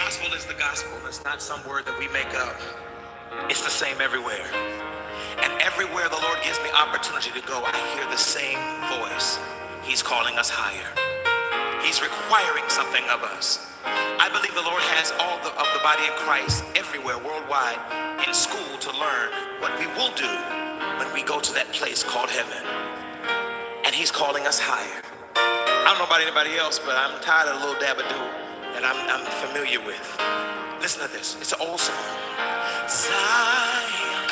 gospel is the gospel. It's not some word that we make up. It's the same everywhere. And everywhere the Lord gives me opportunity to go, I hear the same voice. He's calling us higher. He's requiring something of us. I believe the Lord has all of the body of Christ everywhere, worldwide, in school to learn what we will do when we go to that place called heaven. And He's calling us higher. I don't know about anybody else, but I'm tired of the little dabadoo that I'm familiar with. Listen to this. It's an old song. Zion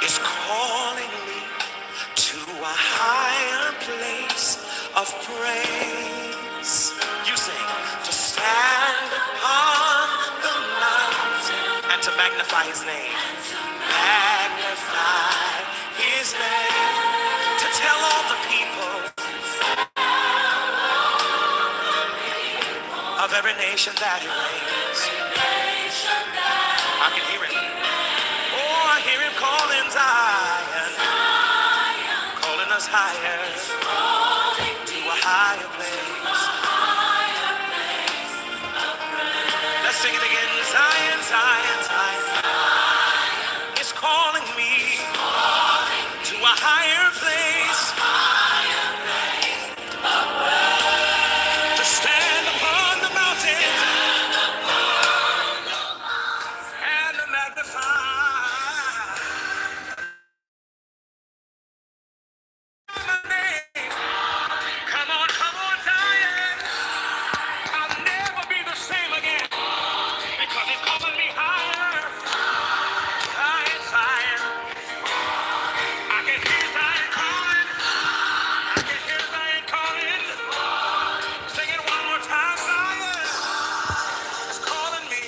is calling me to a higher place of praise. You sing. To stand upon the mountain and to magnify His name. Magnify His name. To tell all the people of every nation that He reigns. I can hear Him. Oh, I hear Him calling Zion, calling us higher, to a higher place. Let's sing it again. Zion, Zion, Zion is calling me to a higher place. To stand upon the mountains and to magnify my name. Come on, Zion. I'll never be the same again because He's calling me higher. Zion, Zion. I can hear Zion calling. I can hear Zion calling. Sing it one more time. Zion is calling me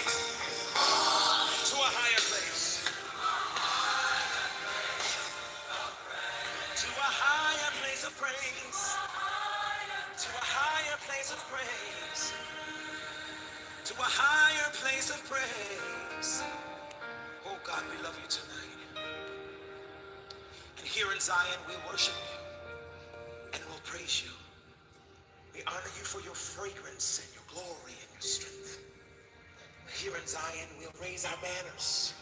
to a higher place. To a higher place of praise. To a higher place of praise. To a higher place of praise. Oh God, we love You tonight. And here in Zion, we worship You and we'll praise You. We honor You for Your fragrance and Your glory and Your strength. Here in Zion, we'll raise our banners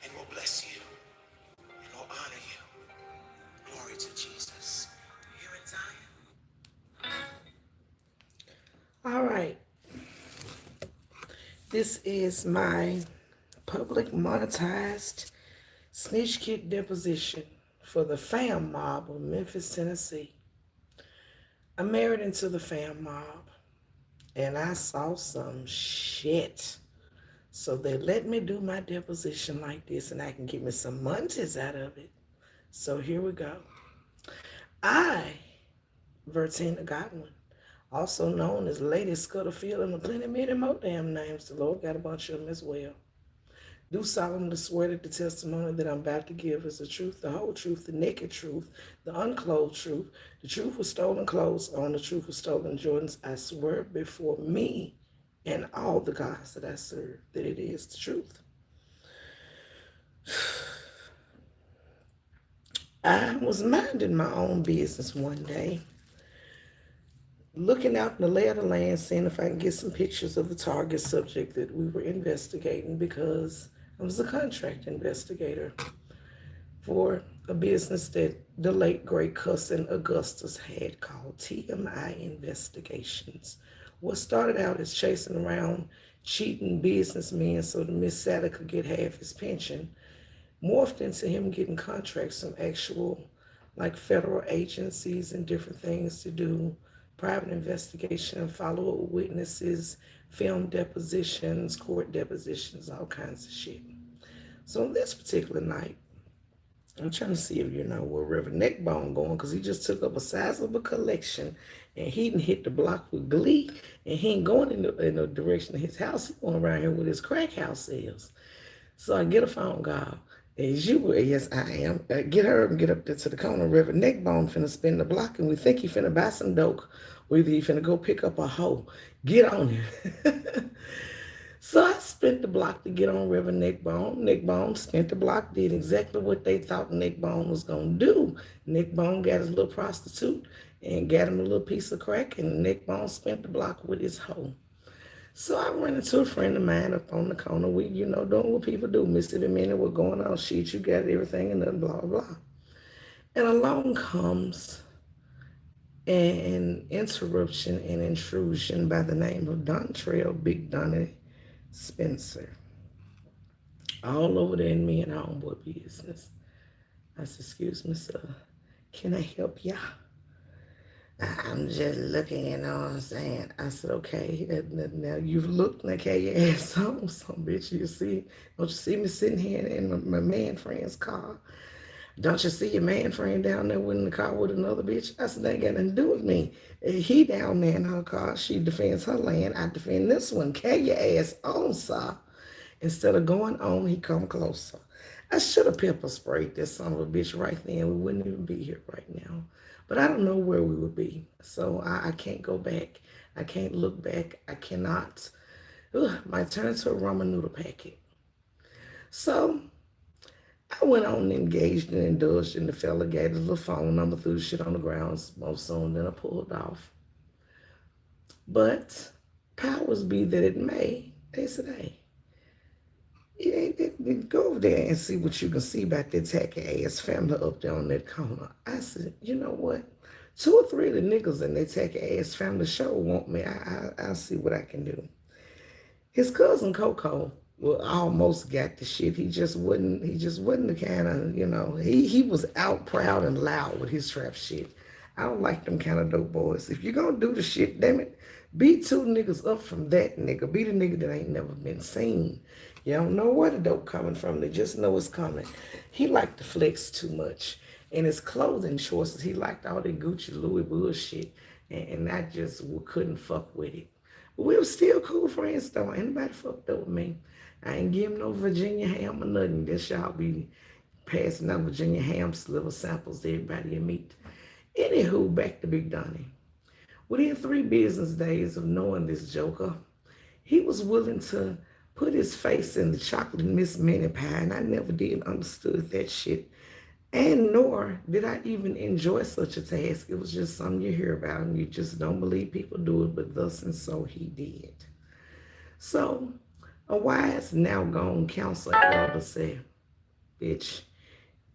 and we'll bless You and we'll honor You. Glory to Jesus. Here in Zion. All right. This is my public monetized snitch kit deposition for the FAMMOB of Memphis, Tennessee. I married into the FAMMOB and I saw some shit. So they let me do my deposition like this and I can get me some munties out of it. So here we go. I, Vertina Godwin, also known as Lady Scutterfield and plenty many more damn names. The Lord got a bunch of them as well. Do solemnly swear that the testimony that I'm about to give is the truth, the whole truth, the naked truth, the unclothed truth, the truth with stolen clothes on, the truth with stolen Jordans. I swear before me and all the gods that I serve that it is the truth. I was minding my own business one day, looking out in the lay of the land, seeing if I can get some pictures of the target subject that we were investigating, because I was a contract investigator for a business that the late great cousin Augustus had called TMI Investigations. What started out as chasing around cheating businessmen so that Miss Sally could get half his pension morphed into him getting contracts from actual like federal agencies and different things to do private investigation, follow up with witnesses, film depositions, court depositions, all kinds of shit. So this particular night, I'm trying to see if you know where Reverend Neckbone going, because he just took up a sizable collection and he didn't hit the block with glee, and he ain't going in the direction of his house. He going around here with his crack house sales. So I get a phone call. As you were, yes, I am. Get her and get up there to the corner. Reverend Neckbone finna spin the block, and we think he finna buy some dope, or either he finna go pick up a hoe. Get on him. So I spent the block to get on Reverend Neckbone. Neckbone spent the block, did exactly what they thought Neckbone was going to do. Neckbone got his little prostitute and got him a little piece of crack, and Neckbone spent the block with his hoe. So I ran into a friend of mine up on the corner. We, doing what people do. Mississippi Minute, what's going on? Shit, you got everything and then blah, blah. And along comes an interruption and intrusion by the name of Dontrell Big Donnie Spencer. All over there in me and homeboy business. I said, excuse me, sir. Can I help ya? I'm just looking, you know what I'm saying? I said, okay. Now you've looked like how your ass on some bitch. Don't you see me sitting here in my man friend's car? Don't you see your man friend down there in the car with another bitch? I said, that ain't got nothing to do with me. He down there in her car. She defends her land. I defend this one. Carry your ass on, sir. Instead of going on, he come closer. I should have pepper sprayed this son of a bitch right then. We wouldn't even be here right now. But I don't know where we would be. So I can't go back. I can't look back. I cannot. Might turn into a ramen noodle packet. So I went on and engaged and indulged in the fella, gave his little phone number, threw the shit on the ground, smoked some, then I pulled off. But powers be that it may, they said, hey, go over there and see what you can see about that tacky ass family up there on that corner. I said, you know what? 2 or 3 of the niggas in that tacky ass family sure want me. I'll see what I can do. His cousin Coco almost got the shit. He just wasn't the kind of, he was out proud and loud with his trap shit. I don't like them kind of dope boys. If you're gonna do the shit, damn it, be 2 niggas up from that nigga. Be the nigga that ain't never been seen. You don't know where the dope coming from. They just know it's coming. He liked to flex too much. In his clothing choices, he liked all that Gucci Louis bullshit. And I just couldn't fuck with it. But we were still cool friends though. Anybody fucked up with me. I ain't give him no Virginia ham or nothing. This y'all be passing out Virginia ham sliver samples to everybody you meet. Anywho, back to Big Donnie. Within 3 business days of knowing this joker, he was willing to put his face in the chocolate Miss Minnie pie, and I never did understood that shit. And nor did I even enjoy such a task. It was just something you hear about, and you just don't believe people do it, but thus and so he did. So, a wise, now gone counselor elder said, bitch,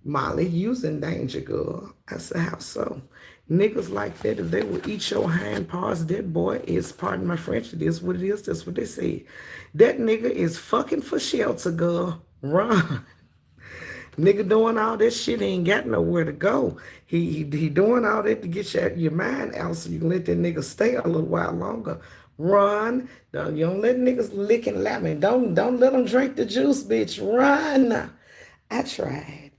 Molly, you's in danger, girl. I said, how so? Niggas like that, if they will eat your hind parts, that boy is, pardon my French, it is what it is, that's what they say. That nigga is fucking for shelter, girl. Run. Nigga doing all that shit, ain't got nowhere to go. He doing all that to get your mind out so you can let that nigga stay a little while longer. Run. You don't let niggas lick and lap me. Don't let them drink the juice, bitch. Run. I tried.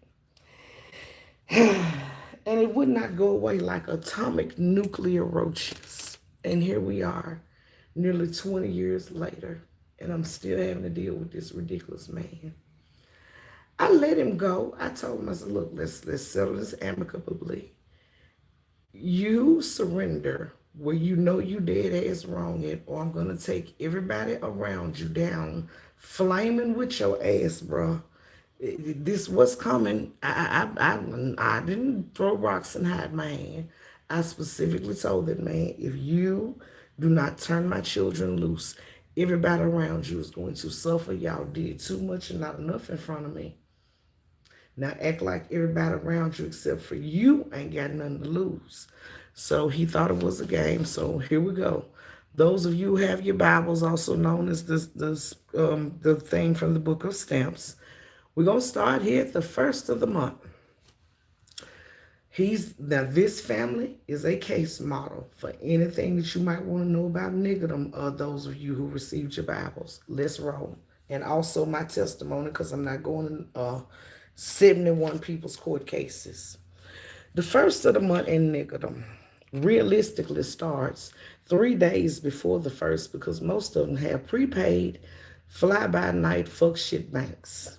And it would not go away like atomic nuclear roaches. And here we are, nearly 20 years later, and I'm still having to deal with this ridiculous man. I let him go. I told him, I said, look, let's settle this amicably. You surrender where you know you dead ass wrong at, or I'm going to take everybody around you down, flaming with your ass, bro. This was coming. I didn't throw rocks and hide my hand. I specifically told that man, if you do not turn my children loose, everybody around you is going to suffer. Y'all did too much and not enough in front of me. Now act like everybody around you except for you ain't got nothing to lose. So he thought it was a game. So here we go. Those of you who have your Bibles, also known as the thing from the Book of Stamps, we're going to start here at the first of the month. Now this family is a case model for anything that you might want to know about niggerdom, or those of you who received your Bibles. Let's roll. And also my testimony, because I'm not going 71 people's court cases. The first of the month in niggerdom realistically starts 3 days before the first, because most of them have prepaid fly-by-night fuck shit banks.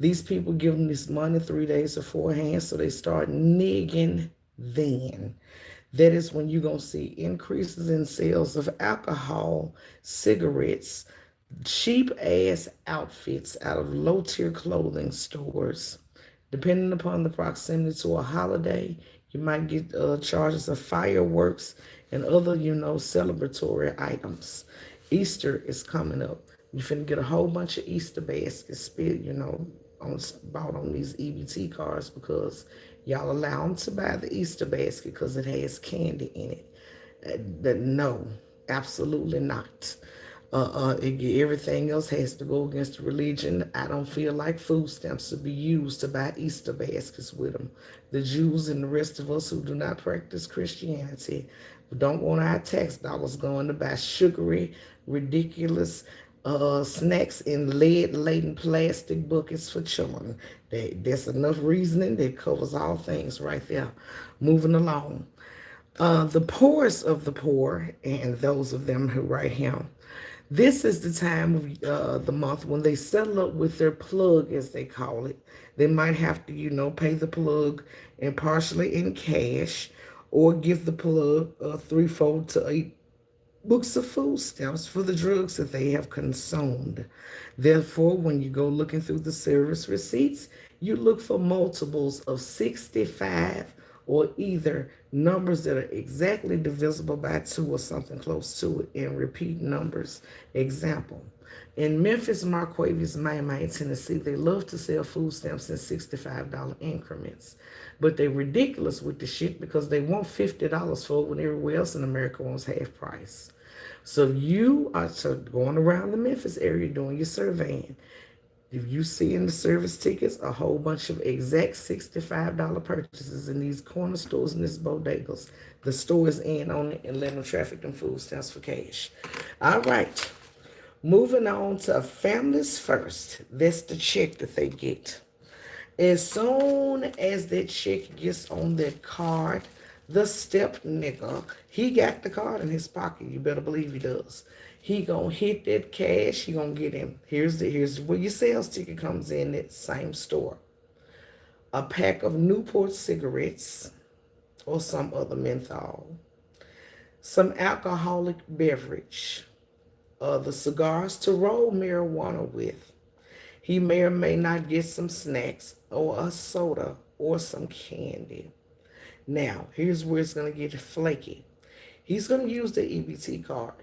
These people give them this money 3 days beforehand, so they start nigging then. That is when you're going to see increases in sales of alcohol, cigarettes, cheap-ass outfits out of low-tier clothing stores. Depending upon the proximity to a holiday, you might get charges of fireworks and other, celebratory items. Easter is coming up. You finna get a whole bunch of Easter baskets on bought on these EBT cards because y'all allow them to buy the Easter basket because it has candy in it. No, absolutely not. Everything else has to go against the religion. I don't feel like food stamps should be used to buy Easter baskets with them. The Jews and the rest of us who do not practice Christianity don't want our tax dollars going to buy sugary, ridiculous snacks in lead-laden plastic buckets for children. That's enough reasoning that covers all things right there. Moving along. The poorest of the poor, and those of them who write him. This is the time of the month when they settle up with their plug, as they call it. They might have to, pay the plug and partially in cash, or give the plug threefold to eight books of food stamps for the drugs that they have consumed. Therefore, when you go looking through the service receipts, you look for multiples of 65 or either numbers that are exactly divisible by 2 or something close to it in repeat numbers. Example, in Memphis, Marquis, Maye, Tennessee, they love to sell food stamps in $65 increments. But they're ridiculous with the shit because they want $50 for it when everywhere else in America wants half price. So you are going around the Memphis area doing your surveying. If you see in the service tickets a whole bunch of exact $65 purchases in these corner stores and these bodegas, the store is in on it and let them traffic them food stamps for cash. All right. Moving on to Families First. That's the check that they get. As soon as that check gets on that card, the step nigga, he got the card in his pocket. You better believe he does. He gonna hit that cash. He gonna get him. Here's where your sales ticket comes in. That same store. A pack of Newport cigarettes or some other menthol. Some alcoholic beverage. The cigars to roll marijuana with. He may or may not get some snacks or a soda or some candy. Now, here's where it's going to get flaky. He's going to use the EBT card,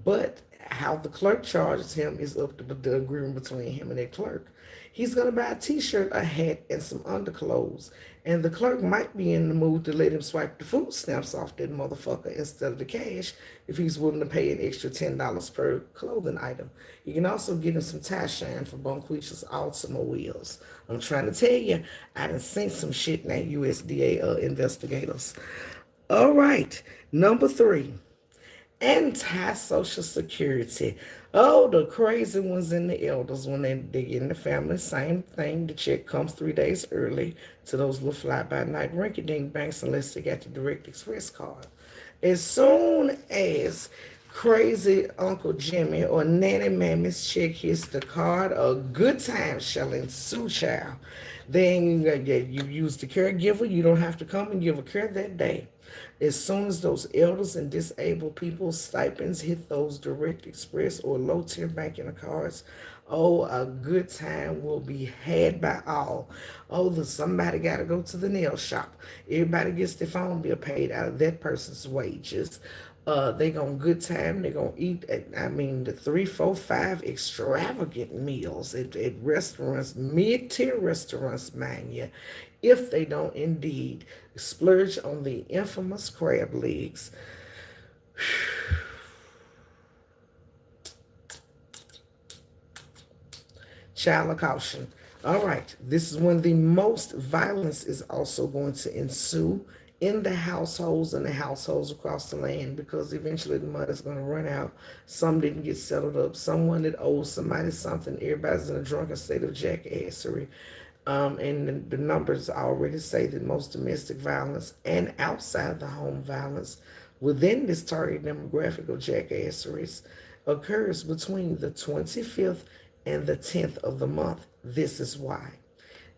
but how the clerk charges him is up to the agreement between him and that clerk. He's going to buy a t-shirt, a hat, and some underclothes, and the clerk might be in the mood to let him swipe the food stamps off that motherfucker instead of the cash if he's willing to pay an extra $10 per clothing item. You can also get him some tie shine for Bonquisha's Altima wheels. I'm trying to tell you, I done seen some shit in that USDA investigators. All right, number 3. Anti-social security. Oh, the crazy ones and the elders when they dig in the family. Same thing. The check comes 3 days early to those little fly-by-night rinky-dink banks unless they got the Direct Express card. As soon as crazy Uncle Jimmy or Nanny Mammy's check hits the card, a good time shall ensue, child. Then you use the caregiver. You don't have to come and give a care that day. As soon as those elders and disabled people's stipends hit those Direct Express or low-tier banking cards, oh, a good time will be had by all. Oh, somebody got to go to the nail shop. Everybody gets their phone bill paid out of that person's wages. They gonna good time. They gonna eat the 3, 4, 5 extravagant meals at restaurants, mid-tier restaurants, mind you, if they don't indeed splurge on the infamous crab legs. Child of caution. All right, this is when the most violence is also going to ensue in the households and the households across the land because eventually the money's going to run out. Some didn't get settled up. Someone that owes somebody something. Everybody's in a drunken state of jackassery. And the numbers already say that most domestic violence and outside the home violence within this target demographic of jackasseries occurs between the 25th and the 10th of the month. This is why.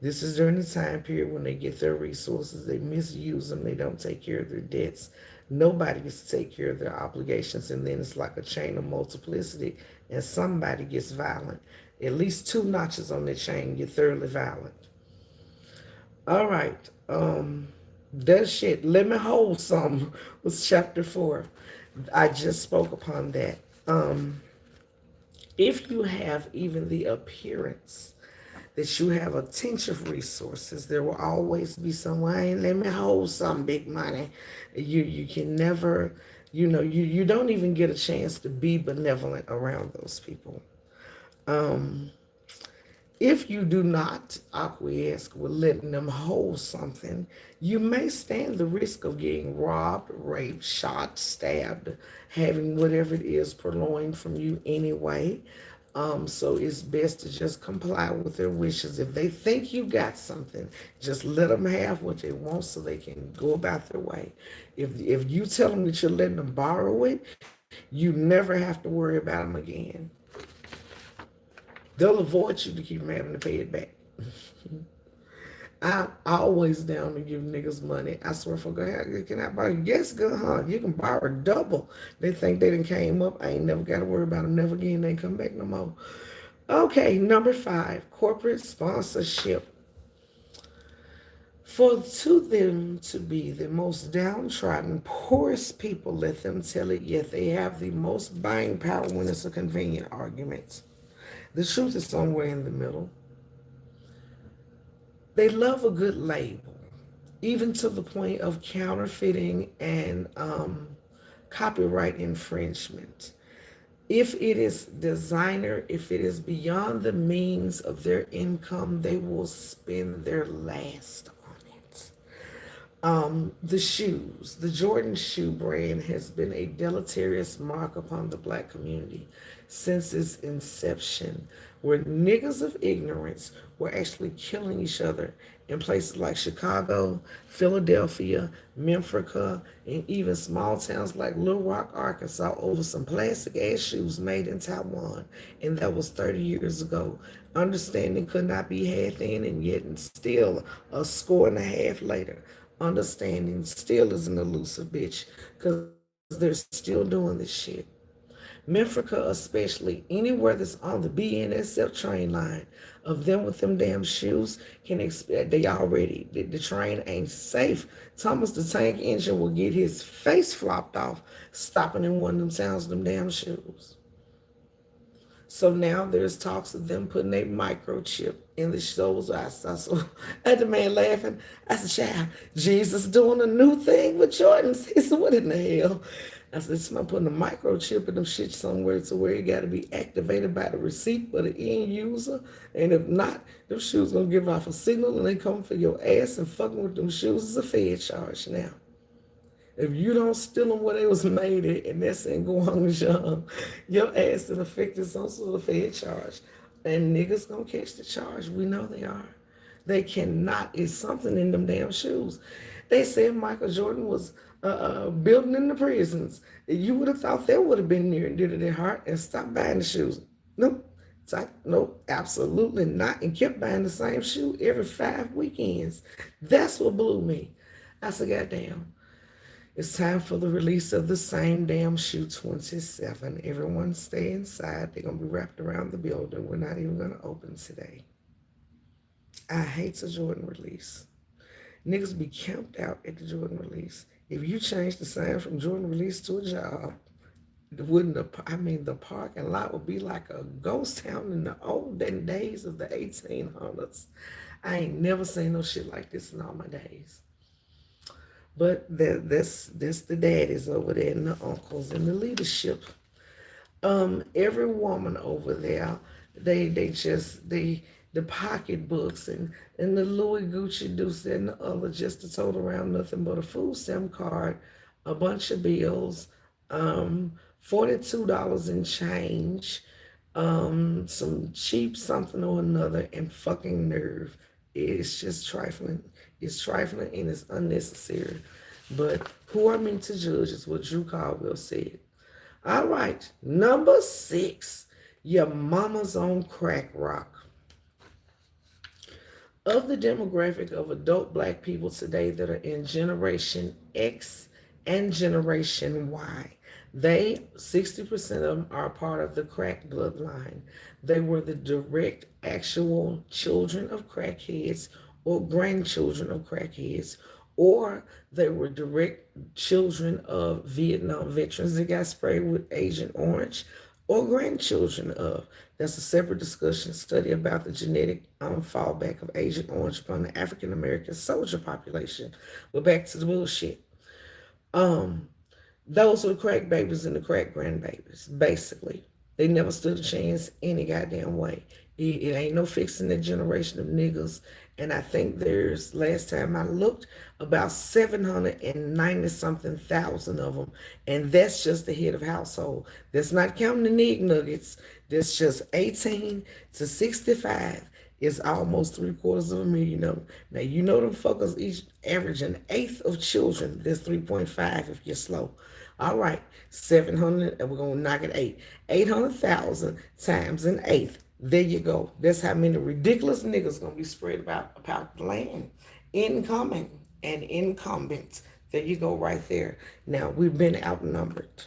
This is during the time period when they get their resources, they misuse them, they don't take care of their debts. Nobody gets to take care of their obligations, and then it's like a chain of multiplicity, and somebody gets violent. At least 2 notches on the chain get thoroughly violent. All right, that shit, let me hold some was chapter 4. I just spoke upon that. If you have even the appearance that you have a tinge of resources, there will always be someone, hey, let me hold some big money. You can never, you don't even get a chance to be benevolent around those people. If you do not acquiesce with letting them hold something, you may stand the risk of getting robbed, raped, shot, stabbed, having whatever it is purloined from you anyway. So it's best to just comply with their wishes. If they think you got something, just let them have what they want so they can go about their way. If you tell them that you're letting them borrow it, you never have to worry about them again. They'll avoid you to keep them having to pay it back. I'm always down to give niggas money. I swear for God, can I borrow? Yes, good, huh? You can borrow double. They think they done came up. I ain't never got to worry about them never again. They ain't come back no more. Okay, number 5, corporate sponsorship. For to them to be the most downtrodden, poorest people, let them tell it, yet they have the most buying power when it's a convenient argument. The truth is somewhere in the middle. They love a good label, even to the point of counterfeiting and copyright infringement. If it is designer, if it is beyond the means of their income, they will spend their last on it. The shoes, the Jordan shoe brand has been a deleterious mark upon the black community since its inception, where niggas of ignorance were actually killing each other in places like Chicago, Philadelphia, Memphis, and even small towns like Little Rock, Arkansas, over some plastic ass shoes made in Taiwan. And that was 30 years ago. Understanding could not be had then, and yet and still a score and a half later, understanding still is an elusive bitch because they're still doing this shit. Memphis, especially anywhere that's on the BNSF train line, of them with them damn shoes can expect they already the train ain't safe. Thomas the Tank Engine will get his face flopped off stopping in one of them towns with them damn shoes. So now there's talks of them putting a microchip in the soles. So I had the man laughing. I said, child, Jesus doing a new thing with Jordans. He said, what in the hell? I said, somebody putting a microchip in them shit somewhere to where it got to be activated by the receipt for the end user. And if not, them shoes going to give off a signal and they come for your ass, and fucking with them shoes is a Fed charge now. If you don't steal them where they was made at, and that's in Guangzhou, your ass is affected some sort of Fed charge. And niggas gonna catch the charge. We know they are. They cannot. It's something in them damn shoes. They said Michael Jordan was building in the prisons. You would have thought that would have been near and dear to their heart and stopped buying the shoes. Nope. Nope, absolutely not. And kept buying the same shoe every 5 weekends. That's what blew me. I said, goddamn. It's time for the release of the same damn shoe 27. Everyone stay inside. They're going to be wrapped around the building. We're not even going to open today. I hate the Jordan release. Niggas be camped out at the Jordan release. If you change the sign from Jordan release to a job, the parking lot would be like a ghost town in the olden days of the 1800s. I ain't never seen no shit like this in all my days. But that's the daddies over there and the uncles and the leadership. Every woman over there, the pocketbooks and the Louis Gucci Deuce and the other just to total around nothing but a food stamp card, a bunch of bills, $42 in change, some cheap something or another, and fucking nerve. It's just trifling. It's trifling and it's unnecessary. But who are me to judge is what Drew Caldwell said. All right, number 6, your mama's on crack rock. Of the demographic of adult black people today that are in Generation X and Generation Y, 60% of them are part of the crack bloodline. They were the direct, actual children of crackheads or grandchildren of crackheads, or they were direct children of Vietnam veterans that got sprayed with Agent Orange, or grandchildren of. That's a separate discussion study about the genetic fallback of Agent Orange upon the African American soldier population. But back to the bullshit. Um, those were the crack babies and the crack grandbabies, basically. They never stood a chance any goddamn way. It ain't no fixing the generation of niggas. And I think there's, last time I looked, about 790 something thousand of them. And that's just the head of household. That's not counting the nig nuggets. That's just 18 to 65 is almost 750,000 of them. Now, you know them fuckers each average an eighth of children. That's 3.5 if you're slow. All right, 700, and we're going to knock it 800,000 times an eighth. There you go. That's how many ridiculous niggas going to be spread about the land. Incoming and incumbents. There you go right there. Now, we've been outnumbered.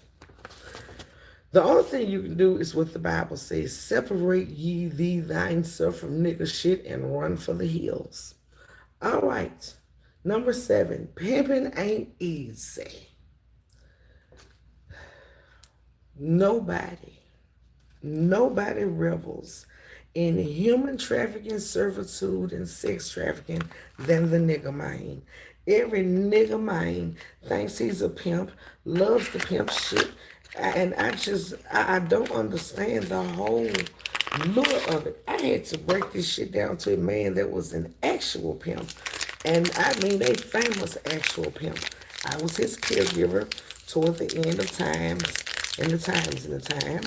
The only thing you can do is what the Bible says. Separate ye thee thyself from nigga shit and run for the hills. All right. Number 7. Pimping ain't easy. Nobody revels in human trafficking, servitude, and sex trafficking than the nigga man. Every nigga man thinks he's a pimp, loves the pimp shit, and I don't understand the whole lure of it. I had to break this shit down to a man that was an actual pimp, and I mean a famous actual pimp. I was his caregiver toward the end of times, and the time.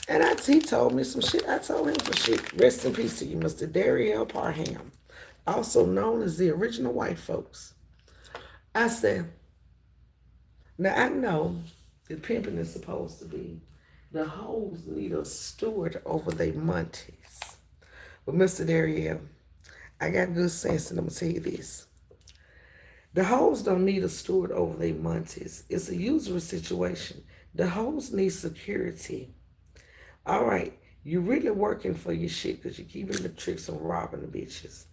And he told me some shit. I told him some shit. Rest in peace to you, Mr. Derrick Payton, also known as the original white folks. I said, now I know that pimping is supposed to be the hoes need a steward over their munties. But Mr. Derrick, I got good sense and I'm going to tell you this. The hoes don't need a steward over their munties. It's a usury situation. The hoes need security. All right, you're really working for your shit because you're keeping the tricks and robbing the bitches.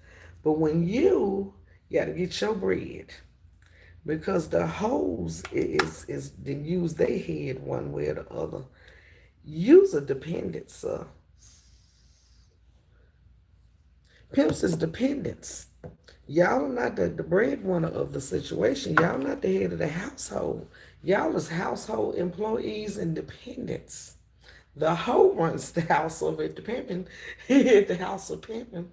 But when you got to get your bread, because the hoes is to use their head one way or the other. Use a dependent, sir. Pimps is dependents. Y'all are not the breadwinner of the situation. Y'all not the head of the household. Y'all is household employees and dependents. The hoe runs the house over at the pimping. He at the house of pimping.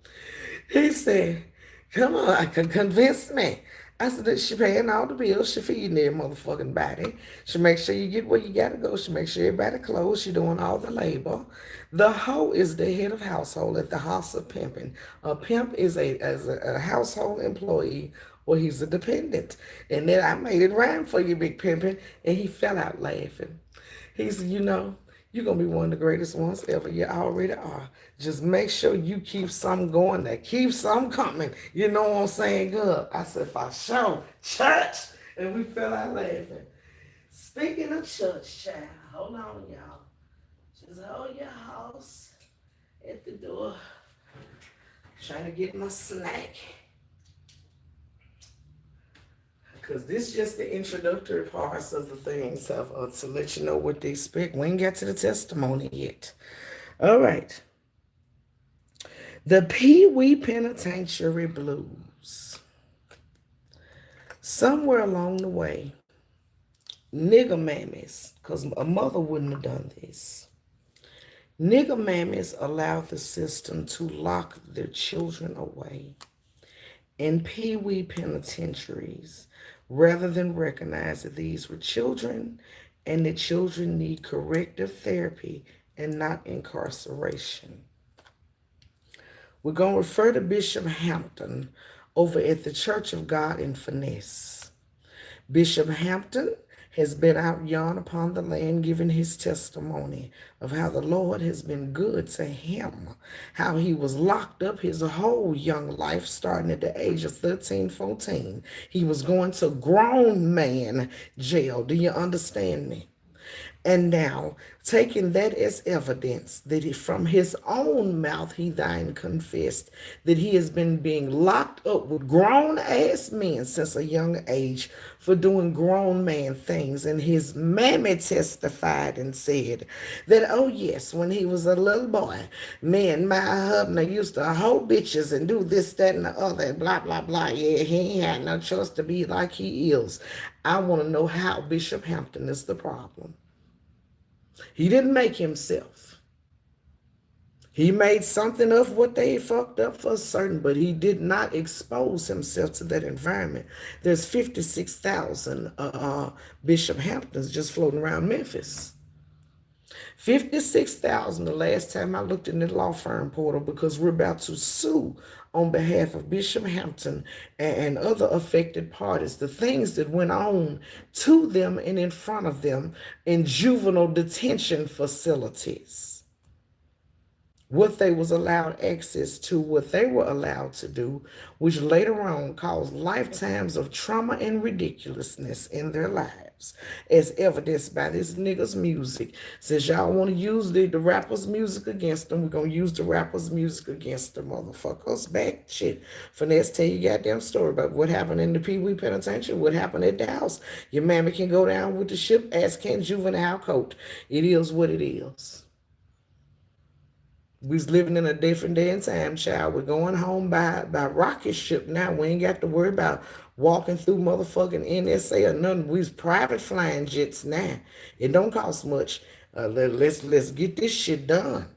He said, come on, convince me. I said that she paying all the bills, she feeding their motherfucking body. She make sure you get where you gotta go. She make sure everybody clothes. She doing all the labor. The hoe is the head of household at the house of pimping. A pimp is a household employee or he's a dependent. And then I made it rhyme for you, big pimping. And he fell out laughing. He said, you know, you're going to be one of the greatest ones ever. You already are. Just make sure you keep something going there. Keep something coming. You know what I'm saying? Good. I said, for sure. Church. And we fell out laughing. Speaking of church, child, hold on, y'all. Just hold your house at the door. Trying to get my snack. Because this is just the introductory parts of the things to let you know what to expect. We ain't got to the testimony yet. All right. The Pee Wee Penitentiary Blues. Somewhere along the way, nigger mammies, because a mother wouldn't have done this, nigger mammies allowed the system to lock their children away in Pee Wee penitentiaries rather than recognize that these were children and that children need corrective therapy and not incarceration. We're going to refer to Bishop Hampton over at the Church of God in Finesse. Bishop Hampton has been out yon upon the land giving his testimony of how the Lord has been good to him, how he was locked up his whole young life starting at the age of 13, 14. He was going to grown man jail. Do you understand me? And now, taking that as evidence that from his own mouth he thine confessed that he has been being locked up with grown ass men since a young age for doing grown man things. And his mammy testified and said that, oh yes, when he was a little boy, me and my husband used to hoe bitches and do this, that, and the other, and blah, blah, blah. Yeah, he ain't had no choice to be like he is. I want to know how Bishop Hampton is the problem. He didn't make himself. He made something of what they fucked up for certain, but he did not expose himself to that environment. There's 56,000 Bishop Hamptons just floating around Memphis. 56,000 the last time I looked in the law firm portal, because we're about to sue on behalf of Bishop Hampton and other affected parties, the things that went on to them and in front of them in juvenile detention facilities, what they was allowed access to, what they were allowed to do, which later on caused lifetimes of trauma and ridiculousness in their lives, as evidenced by this nigga's music. Since y'all want to use the rapper's music against them, we're going to use the rapper's music against the motherfuckers. Back shit. Finesse, tell you goddamn story about what happened in the Pee Wee Penitentiary, what happened at the house. Your mammy can go down with the ship, as can juvenile court. It is what it is. We was living in a different day and time, child. We're going home by rocket ship now. We ain't got to worry about walking through motherfucking NSA or nothing. We's private flying jets now. It don't cost much. Let's get this shit done.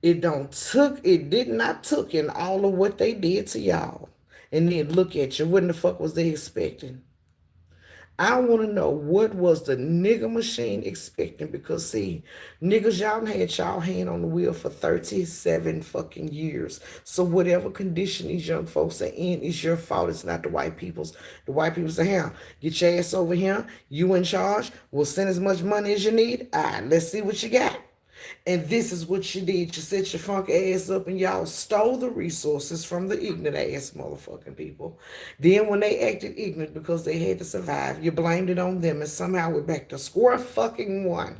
It did not took in all of what they did to y'all. And then look at you. What in the fuck was they expecting? I want to know, what was the nigga machine expecting? Because see, niggas, y'all had y'all hand on the wheel for 37 fucking years. So whatever condition these young folks are in is your fault. It's not the white people's. The white people say, "Here, get your ass over here. You in charge. We'll send as much money as you need. All right, let's see what you got." And this is what you did. You set your funk ass up and y'all stole the resources from the ignorant ass motherfucking people. Then when they acted ignorant because they had to survive, you blamed it on them, and somehow we're back to square fucking one.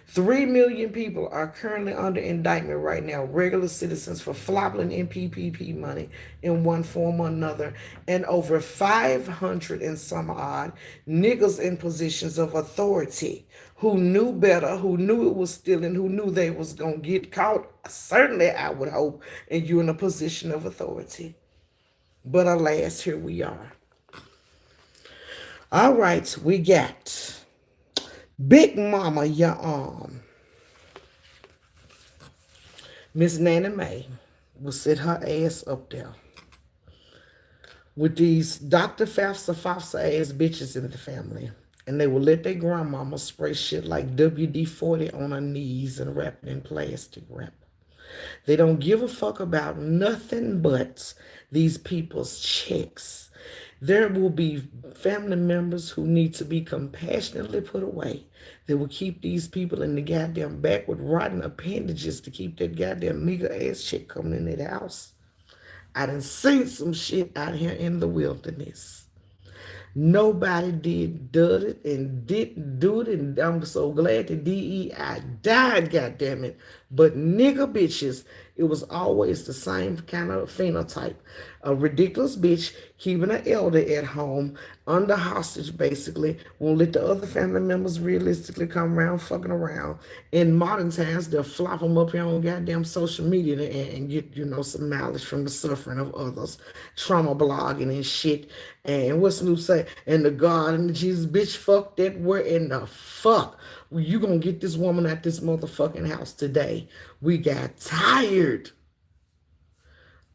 3 million people are currently under indictment right now, regular citizens, for flopping in PPP money in one form or another, and over 500 and some odd niggas in positions of authority who knew better, who knew it was stealing, who knew they was going to get caught. Certainly, I would hope, and you in a position of authority. But alas, here we are. All right, we got Big Mama, your Miss Nanny Maye will sit her ass up there with these Dr. FAFSA ass bitches in the family. And they will let their grandmama spray shit like WD-40 on her knees and wrap it in plastic wrap. They don't give a fuck about nothing but these people's checks. There will be family members who need to be compassionately put away. They will keep these people in the goddamn back with rotten appendages to keep that goddamn meager ass shit coming in their house. I done seen some shit out here in the wilderness. Nobody did it and didn't do it, and I'm so glad the DEI died, goddammit. But nigga bitches, it was always the same kind of phenotype. A ridiculous bitch keeping an elder at home under hostage, basically, won't let the other family members realistically come around fucking around. In modern times, they'll flop them up here on goddamn social media and get, some mileage from the suffering of others. Trauma blogging and shit. And what's Snoop say? And the God and the Jesus, bitch, fuck that. Where in the fuck? You gonna get this woman at this motherfucking house today? We got tired.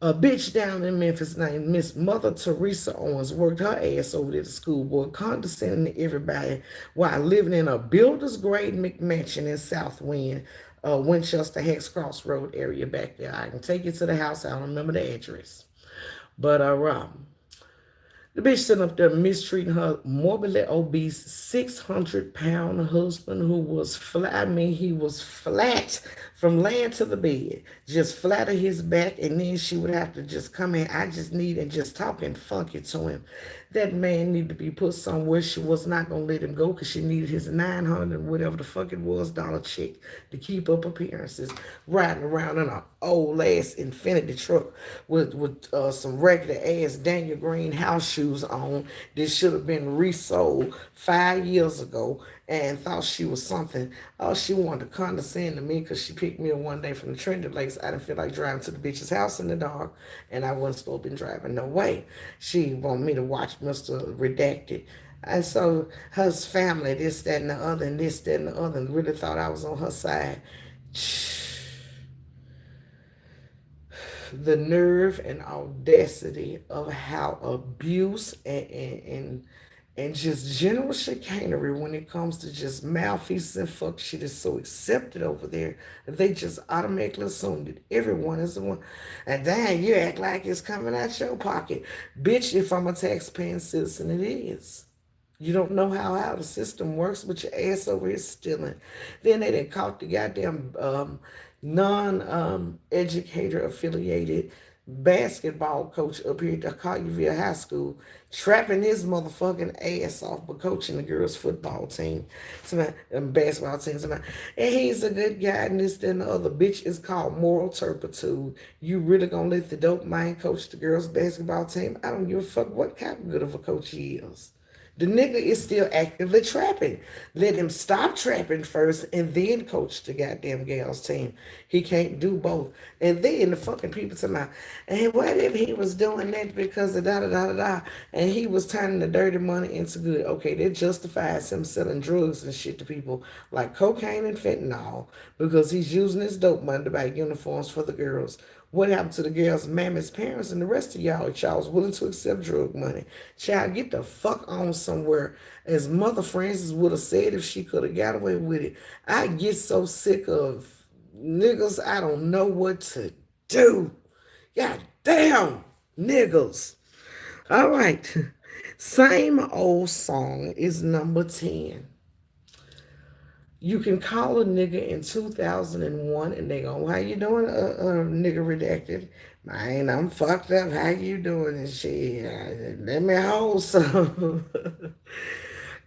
A bitch down in Memphis named Miss Mother Teresa Owens worked her ass over there at the school board, condescending to everybody while living in a builder's grade McMansion in South Winchester Hex Crossroad area back there. I can take you to the house. I don't remember the address. But The bitch sitting up there mistreating her morbidly obese 600-pound husband who was flat. I mean, he was flat from laying to the bed, just flat on his back. And then she would have to just come in. I just need and just talking funky to him. That man needed to be put somewhere. She was not going to let him go because she needed his 900 and whatever the fuck it was dollar check to keep up appearances. Riding around in an old ass Infinity truck with some regular ass Daniel Green house shoes on. This should have been resold 5 years ago, and thought she was something. Oh, she wanted to condescend to me because she picked me up one day from the Trendy Lakes. I didn't feel like driving to the bitch's house in the dark, and I wasn't supposed to be driving no way. She wanted me to watch Mr. Redacted. And so her family, this, that, and the other, and this, that, and the other, and really thought I was on her side. The nerve and audacity of how abuse and just general chicanery when it comes to just malfeasance and fuck shit is so accepted over there that they just automatically assume that everyone is the one. And then you act like it's coming out your pocket. Bitch, if I'm a taxpaying citizen, it is. You don't know how the system works, but your ass over here stealing. Then they done caught the goddamn non-educator affiliated basketball coach up here at Collierville High School, trapping his motherfucking ass off but coaching the girls' football team, basketball team. And he's a good guy, and this, that, and the other. Bitch, is called moral turpitude. You really gonna let the dope man coach the girls' basketball team? I don't give a fuck what kind of good of a coach he is. The nigga is still actively trapping. Let him stop trapping first and then coach the goddamn girls team. He can't do both. And then the fucking people tell me, and what if he was doing that because of da da da da da, and he was turning the dirty money into good? Okay, that justifies him selling drugs and shit to people like cocaine and fentanyl because he's using his dope money to buy uniforms for the girls. What happened to the girls' mammy's parents and the rest of y'all? Y'all was willing to accept drug money. Child, get the fuck on somewhere. As Mother Francis would have said if she could have got away with it. I get so sick of niggas, I don't know what to do. God damn, niggas. All right. Same old song is number 10. You can call a nigga in 2001 and they go, how you doing, nigga redacted? Man, I'm fucked up. How you doing and shit? Let me hold some.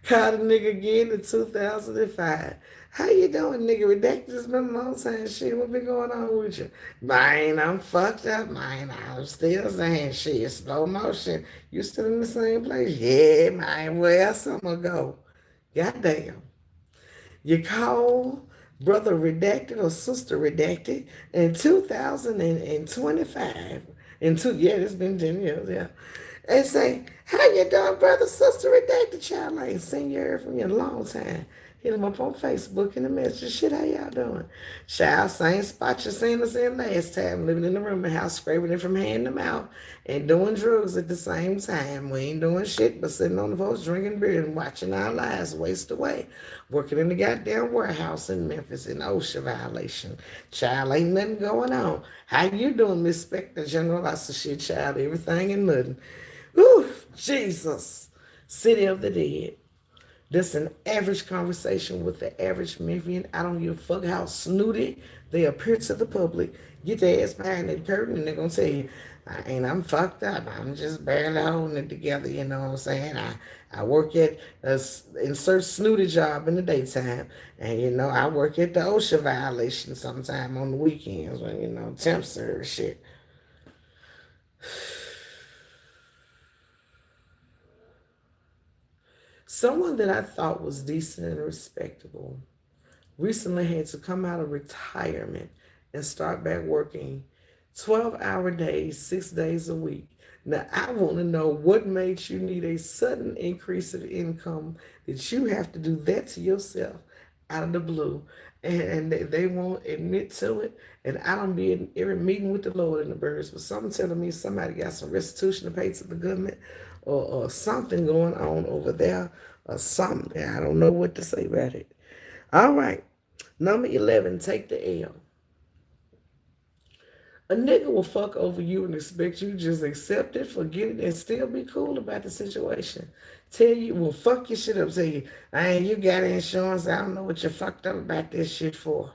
Called a nigga again in 2005. How you doing, nigga redacted? It's been a long time. Shit, what been going on with you? Man, I'm fucked up. Man, I'm still saying shit. Slow motion. You still in the same place? Yeah, man. Where else I'm gonna go? Goddamn. You call brother redacted or sister redacted in 2025. It's been 10 years, yeah. And say, how you doing, brother, sister redacted? Child, I ain't seen you heard from you in a long time. Hit him up on Facebook in the message. Shit, how y'all doing? Child, same spot you seen us in last time, living in the room and house, scraping it from hand to mouth and doing drugs at the same time. We ain't doing shit but sitting on the post, drinking beer and watching our lives waste away. Working in the goddamn warehouse in Memphis in OSHA violation. Child, ain't nothing going on. How you doing, Miss Spector General? I said, shit, child, everything and nothing. Whew, Jesus. City of the Dead. That's an average conversation with the average Memphian. I don't give a fuck how snooty they appear to the public. Get their ass behind that curtain and they're going to tell you, I'm fucked up. I'm just barely holding it together, you know what I'm saying? I work at insert snooty job in the daytime. And, I work at the OSHA violation sometime on the weekends when, temp service shit. Someone that I thought was decent and respectable recently had to come out of retirement and start back working 12-hour days, 6 days a week. Now, I want to know what made you need a sudden increase of income that you have to do that to yourself out of the blue. And they won't admit to it. And I don't be in every meeting with the Lord and the birds, but someone telling me somebody got some restitution to pay to the government or something going on over there or something. I don't know what to say about it. All right. Number 11, take the L. A nigga will fuck over you and expect you to just accept it, forget it, and still be cool about the situation. Tell you, well, fuck your shit up. Tell you, hey, you got insurance. I don't know what you fucked up about this shit for.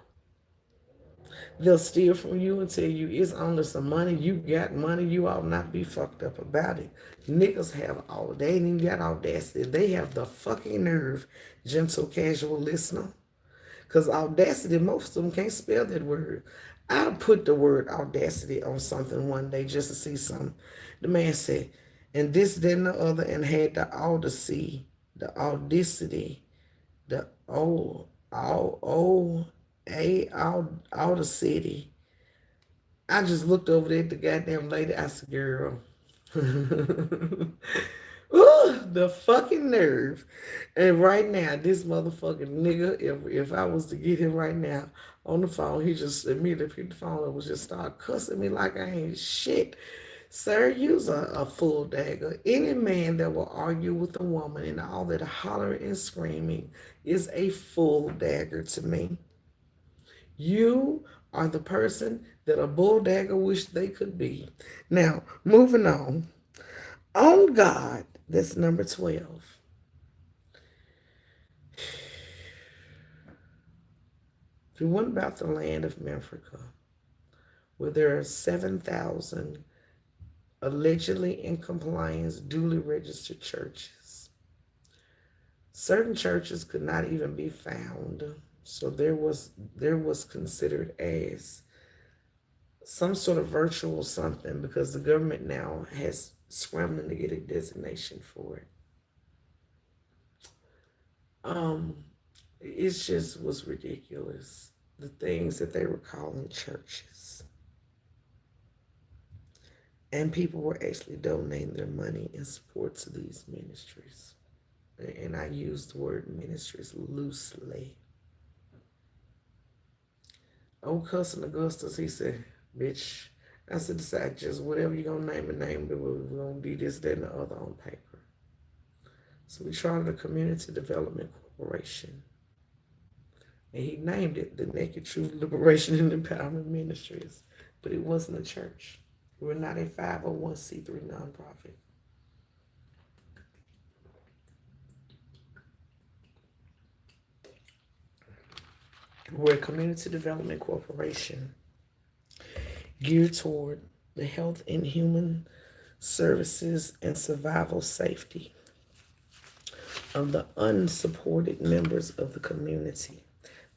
They'll steal from you and tell you it's only some money. You got money. You ought not be fucked up about it. Niggas have all, they ain't even got audacity. They have the fucking nerve, gentle casual listener. Because audacity, most of them can't spell that word. I put the word audacity on something one day just to see something. The man said, and this, that, and the other, and had the audacity, the audacity, the audacity. I just looked over there at the goddamn lady. I said, girl. Ooh, the fucking nerve. And right now, this motherfucking nigga, if I was to get him right now on the phone, he just immediately picked the phone up and just start cussing me like I ain't shit. Sir, you's a full dagger. Any man that will argue with a woman and all that hollering and screaming is a full dagger to me. You are the person that a bull dagger wish they could be. Now, moving on. On God, that's number 12. If you went about the land of Mefrica, where there are 7,000 allegedly in compliance, duly registered churches, certain churches could not even be found. So there was considered as some sort of virtual something because the government now has scrambling to get a designation for it. It just was ridiculous, the things that they were calling churches. And people were actually donating their money in support to these ministries. And I use the word ministries loosely. Old cousin Augustus, he said, bitch, I said, decide just whatever you're going to name and name, but we're going to be this, that, and the other on paper. So we chartered a community development corporation. And he named it the Naked Truth Liberation and Empowerment Ministries. But it wasn't a church. We're not a 501c3 nonprofit. We're a community development corporation geared toward the health and human services and survival safety of the unsupported members of the community,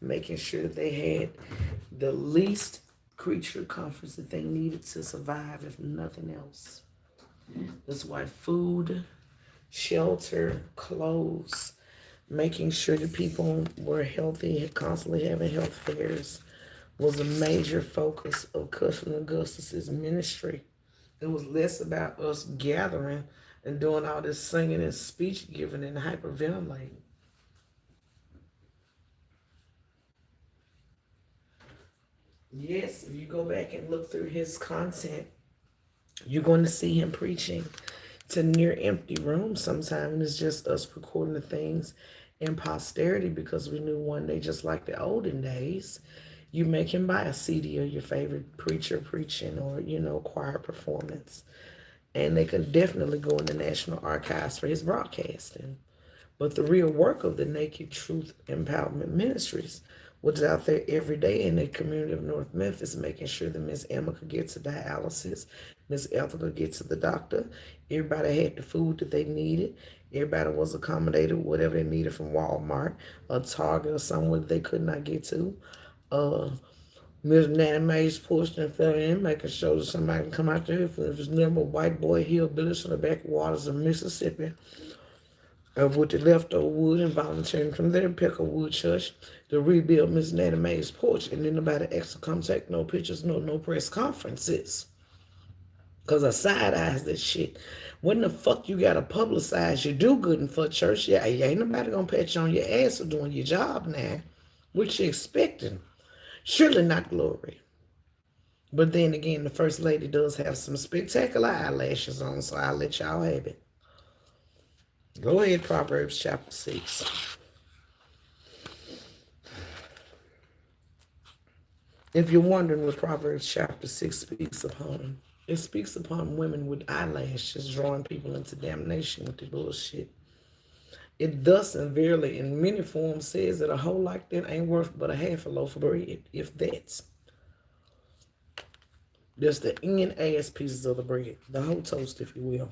making sure they had the least creature comforts that they needed to survive, if nothing else. That's why food, shelter, clothes, making sure that people were healthy, constantly having health fairs, was a major focus of Cousin Augustus's ministry. It was less about us gathering and doing all this singing and speech giving and hyperventilating. Yes, if you go back and look through his content, you're going to see him preaching to near empty rooms sometimes. And it's just us recording the things in posterity because we knew one day, just like the olden days, you make him buy a CD of your favorite preacher preaching or, choir performance. And they can definitely go in the National Archives for his broadcasting. But the real work of the Naked Truth Empowerment Ministries was out there every day in the community of North Memphis, making sure that Miss Emma could get to dialysis, Miss Ethel could get to the doctor. Everybody had the food that they needed. Everybody was accommodated with whatever they needed from Walmart or Target or somewhere they could not get to. Miss Nanny Mae's pushing and filling in, making sure that somebody can come out there if it's never a white boy hillbillies from the backwaters of Mississippi. With the leftover wood and volunteering from their Peckerwood Church to rebuild Miss Nanny Mae's porch, and then nobody extra contact, no pictures, no press conferences. Because I side eyes that shit. When the fuck you gotta publicize your do-gooding for church? Yeah, ain't nobody gonna pat you on your ass for doing your job now. What you expecting? Surely not glory. But then again, the First Lady does have some spectacular eyelashes on, so I'll let y'all have it. Go ahead, Proverbs chapter 6. If you're wondering what Proverbs chapter 6 speaks upon, it speaks upon women with eyelashes drawing people into damnation with the bullshit. It thus and verily in many forms says that a hoe like that ain't worth but a half a loaf of bread, if that's. That's the end ass pieces of the bread, the whole toast, if you will.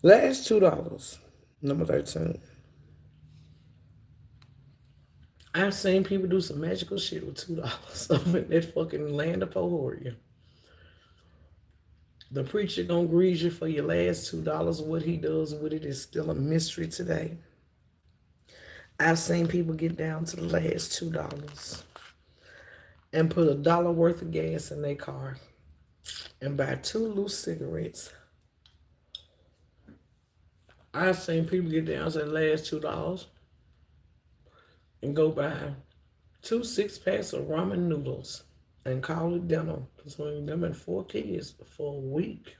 Last $2, number 13. I've seen people do some magical shit with $2 over in that fucking land of Pohoria. The preacher gonna grease you for your last $2. What he does with it is still a mystery today. I've seen people get down to the last $2 and put $1 worth of gas in their car and buy 2 loose cigarettes. I've seen people get down to the last $2 and go buy 2 6-packs of ramen noodles and call it dinner between them and 4 kids for a week.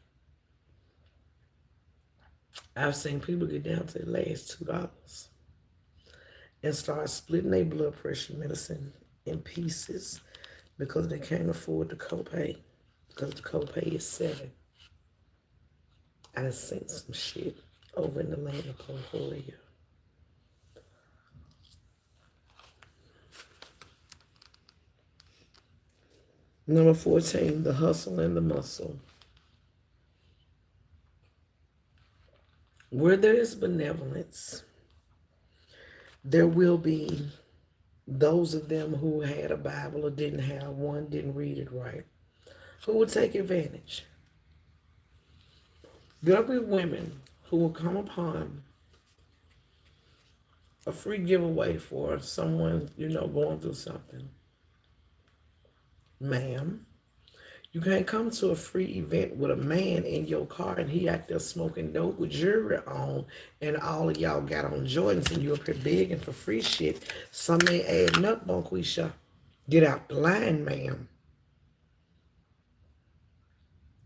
I've seen people get down to the last $2 and start splitting their blood pressure medicine in pieces because they can't afford the copay, because the copay is $7. I done seen some shit over in the land of Pohoria. Number 14, the hustle and the muscle. Where there is benevolence, there will be those of them who had a Bible or didn't have one, didn't read it right, who will take advantage. There'll be women who will come upon a free giveaway for someone, going through something. Ma'am, you can't come to a free event with a man in your car and he out there smoking dope with jewelry on and all of y'all got on Jordans and you up here begging for free shit. Some ain't adding up, Bonquisha. Get out the line, ma'am.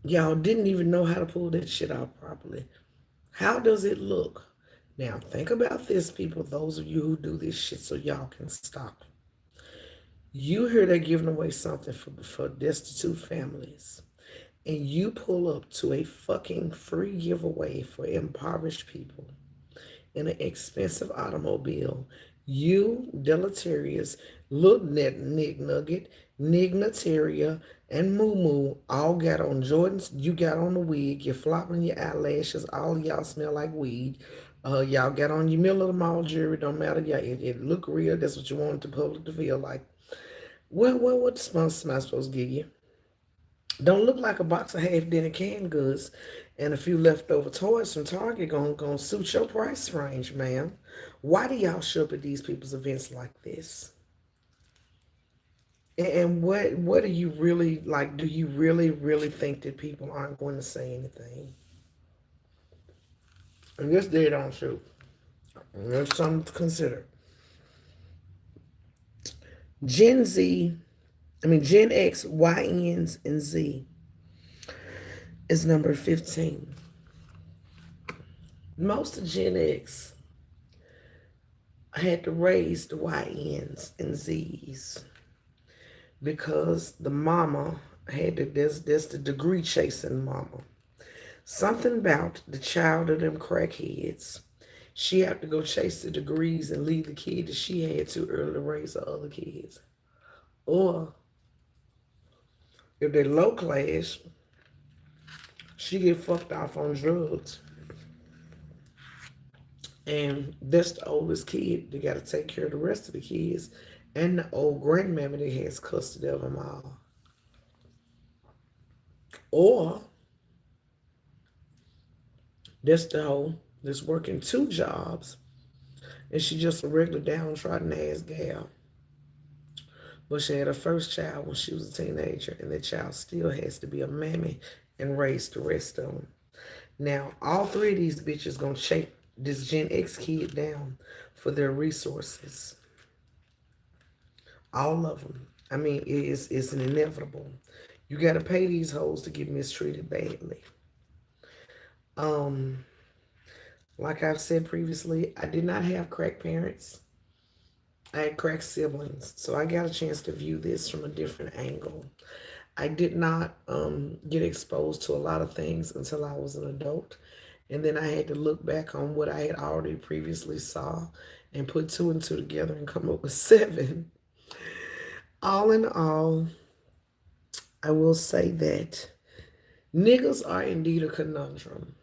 Y'all didn't even know how to pull that shit out properly. How does it look? Now, think about this, people, those of you who do this shit so y'all can stop. You hear they're giving away something for destitute families, and you pull up to a fucking free giveaway for impoverished people in an expensive automobile. You, deleterious, little Nick Nugget, Nignataria, and Moo Moo all got on Jordans. You got on the wig. You're flopping your eyelashes. All of y'all smell like weed. Y'all got on your middle of the mall jewelry. Don't matter. Yeah, it look real. That's what you want the public to feel like. Well, what sponsor am I supposed to give you? Don't look like a box of half-dinner canned goods and a few leftover toys from Target gonna suit your price range, ma'am. Why do y'all show up at these people's events like this? And what do you really like? Do you really think that people aren't going to say anything? And this dead on truth. There's something to consider. Gen X, YNs, and Z is number 15. Most of Gen X had to raise the YNs and Zs because the mama had to, there's the degree chasing mama. Something about the child of them crackheads. She had to go chase the degrees and leave the kid that she had too early to raise her other kids. Or if they're low class, she get fucked off on drugs. And that's the oldest kid. They got to take care of the rest of the kids. And the old grandmammy that has custody of them all. Or that's the hoe that's working 2 jobs and she just a regular downtrodden ass gal. But she had her first child when she was a teenager, and that child still has to be a mammy and raise the rest of them. Now, all 3 of these bitches gonna shake this Gen X kid down for their resources. All of them. I mean, it's an inevitable. You gotta pay these hoes to get mistreated badly. Like I've said previously, I did not have crack parents. I had crack siblings, so I got a chance to view this from a different angle. I did not get exposed to a lot of things until I was an adult. And then I had to look back on what I had already previously saw and put two and two together and come up with seven. All in all, I will say that niggas are indeed a conundrum.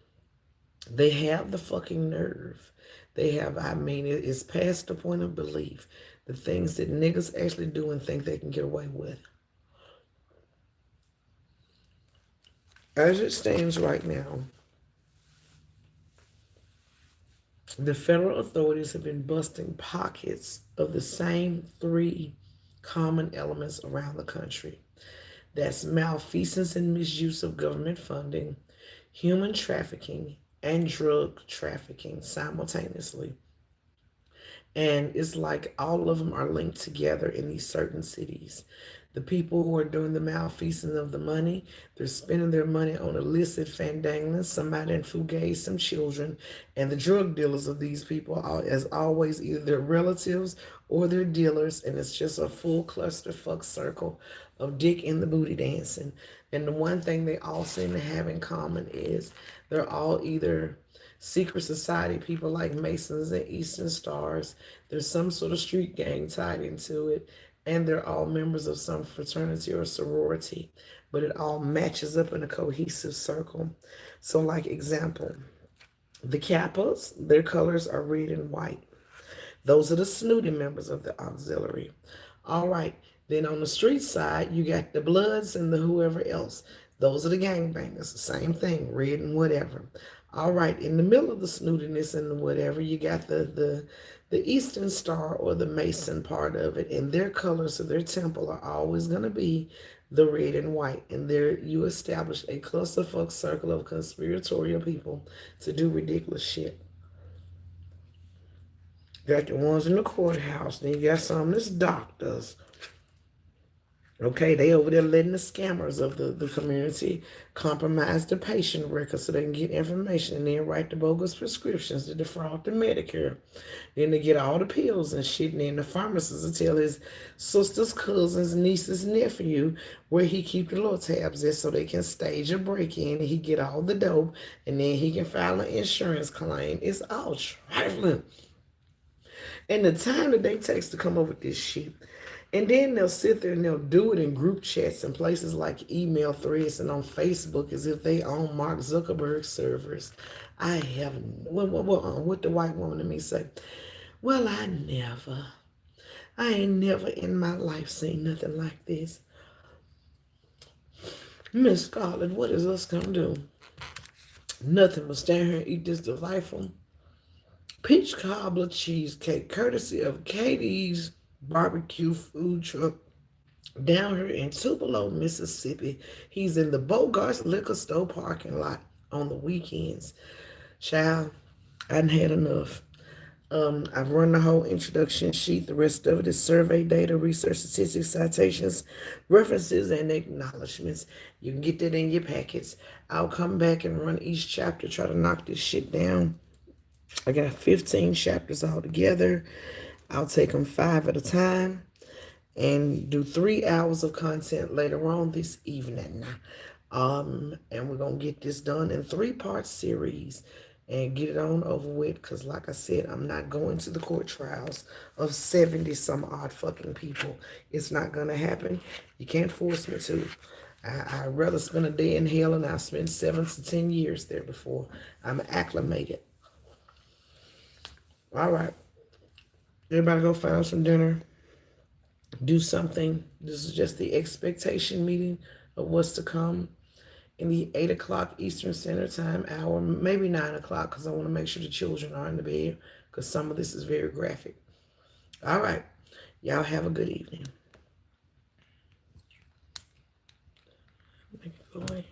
They have the fucking nerve. They have, I mean, it's past the point of belief. The things that niggas actually do and think they can get away with. As it stands right now, the federal authorities have been busting pockets of the same three common elements around the country. That's malfeasance and misuse of government funding, human trafficking, and drug trafficking simultaneously. And it's like all of them are linked together in these certain cities. The people who are doing the malfeasance of the money, they're spending their money on illicit fandangling, somebody in fugazi, some children, and the drug dealers of these people are, as always, either their relatives or their dealers, and it's just a full clusterfuck circle of dick in the booty dancing. And the one thing they all seem to have in common is they're all either secret society people like Masons and Eastern Stars. There's some sort of street gang tied into it, and they're all members of some fraternity or sorority, but it all matches up in a cohesive circle. So, like example, the Kappas, their colors are red and white. Those are the snooty members of the auxiliary. All right, then on the street side, you got the Bloods and the whoever else. Those are the gangbangers. Same thing, red and whatever. All right, in the middle of the snootiness and the whatever, you got the Eastern Star or the Mason part of it, and their colors of their temple are always going to be the red and white. And there you establish a clusterfuck circle of conspiratorial people to do ridiculous shit. Got the ones in the courthouse, then you got some that's doctors. Okay, they over there letting the scammers of the community compromise the patient records so they can get information and then write the bogus prescriptions to defraud the Medicare. Then they get all the pills and shit, and then the pharmacist will tell his sister's cousins, niece's nephew where he keep the little tabs at so they can stage a break-in and he get all the dope and then he can file an insurance claim. It's all trifling. And the time that they takes to come up with this shit. And then they'll sit there and they'll do it in group chats and places like email threads and on Facebook as if they own Mark Zuckerberg's servers. I have, what the white woman to me say? Well, I ain't never in my life seen nothing like this. Miss Scarlett, what is us gonna do? Nothing but stand here and eat this delightful peach cobbler cheesecake, courtesy of Katie's barbecue food truck down here in Tupelo, Mississippi. He's in the Bogart's liquor store parking lot on the weekends. Child, I done had enough. I've run the whole introduction sheet. The rest of it is survey data, research statistics, citations, references, and acknowledgments. You can get that in your packets. I'll come back and run each chapter, try to knock this shit down. I got 15 chapters all together. I'll take them 5 at a time and do 3 hours of content later on this evening. And we're going to get this done in 3-part series and get it on over with, because like I said, I'm not going to the court trials of 70 some odd fucking people. It's not going to happen. You can't force me to. I'd rather spend a day in hell and I'll spend 7 to 10 years there before I'm acclimated. All right. Everybody go find some dinner. Do something. This is just the expectation meeting of what's to come in the 8 o'clock Eastern Standard Time hour, maybe 9 o'clock, because I want to make sure the children are in the bed, because some of this is very graphic. All right. Y'all have a good evening. Make it go away.